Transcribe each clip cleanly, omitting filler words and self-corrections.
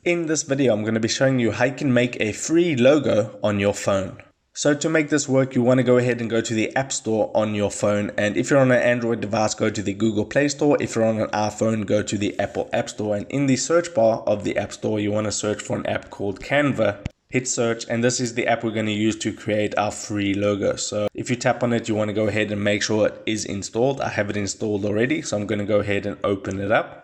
In this video, I'm going to be showing you how you can make a free logo on your phone. So to make this work, you want to go ahead and go to the App Store on your phone. And if you're on an Android device, go to the Google Play Store. If you're on an iPhone, go to the Apple App Store. And in the search bar of the App Store, you want to search for an app called Canva. Hit search, and this is the app we're going to use to create our free logo. So if you tap on it, you want to go ahead and make sure it is installed. I have it installed already, so I'm going to go ahead and open it up.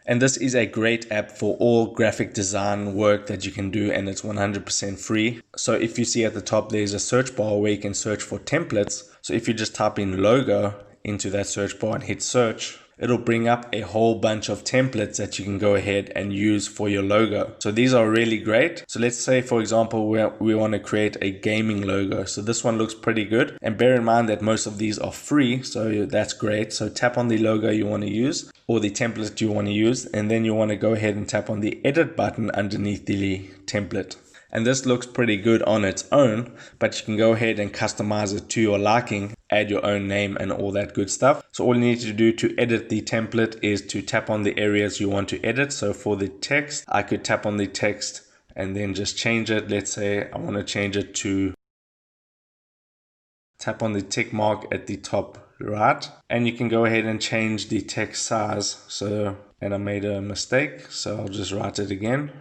And this is a great app for all graphic design work that you can do, and it's 100% free. So if you see at the top, there's a search bar where you can search for templates. So if you just type in logo into that search bar and hit search, it'll bring up a whole bunch of templates that you can go ahead and use for your logo. So these are really great. So let's say, for example, we want to create a gaming logo. So this one looks pretty good. And bear in mind that most of these are free. So that's great. So tap on the logo you want to use or the template you want to use. And then you want to go ahead and tap on the edit button underneath the template. And this looks pretty good on its own, but you can go ahead and customize it to your liking, add your own name and all that good stuff. So all you need to do to edit the template is to tap on the areas you want to edit. So for the text, I could tap on the text and then just change it. Let's say I want to change it to tap on the tick mark at the top right, and you can go ahead and change the text size. So, and I made a mistake, so I'll just write it again.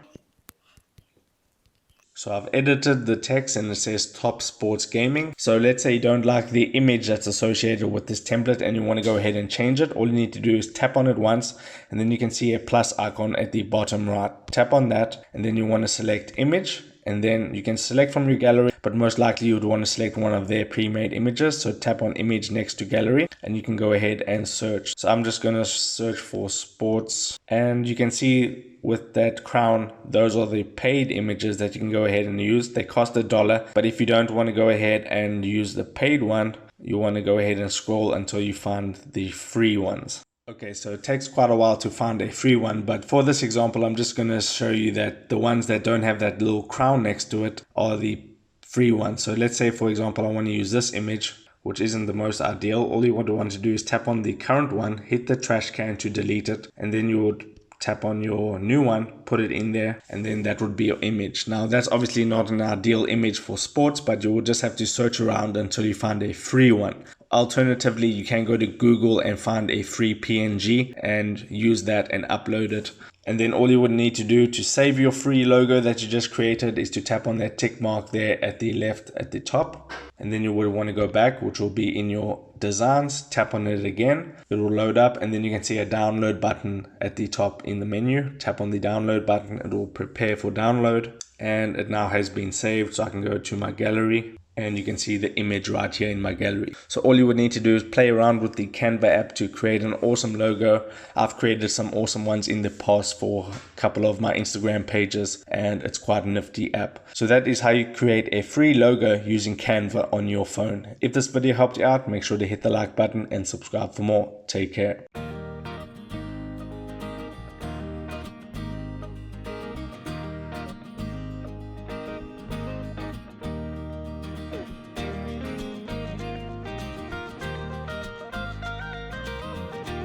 So I've edited the text and it says Top Sports Gaming. So let's say you don't like the image that's associated with this template and you want to go ahead and change it. All you need to do is tap on it once, and then you can see a plus icon at the bottom right. Tap on that, and then you want to select image, and then you can select from your gallery, but most likely you would want to select one of their pre-made images. So tap on image next to gallery and you can go ahead and search. So I'm just going to search for sports, and you can see with that crown, those are the paid images that you can go ahead and use. They cost $1, but if you don't want to go ahead and use the paid one, you want to go ahead and scroll until you find the free ones. Okay, so it takes quite a while to find a free one, but for this example, I'm just going to show you that the ones that don't have that little crown next to it are the free ones. So let's say, for example, I want to use this image, which isn't the most ideal. All you want to do is tap on the current one, hit the trash can to delete it, and then you would tap on your new one, put it in there, and then that would be your image. Now that's obviously not an ideal image for sports, but you will just have to search around until you find a free one. Alternatively, you can go to Google and find a free PNG and use that and upload it. And then all you would need to do to save your free logo that you just created is to tap on that tick mark there at the left at the top. And then you would want to go back, which will be in your designs. Tap on it again. It will load up, and then you can see a download button at the top in the menu. Tap on the download button. It will prepare for download. And it now has been saved. So I can go to my gallery, and you can see the image right here in my gallery. So all you would need to do is play around with the Canva app to create an awesome logo. I've created some awesome ones in the past for a couple of my Instagram pages, and it's quite a nifty app. So that is how you create a free logo using Canva on your phone. If this video helped you out, make sure to hit the like button and subscribe for more. Take care.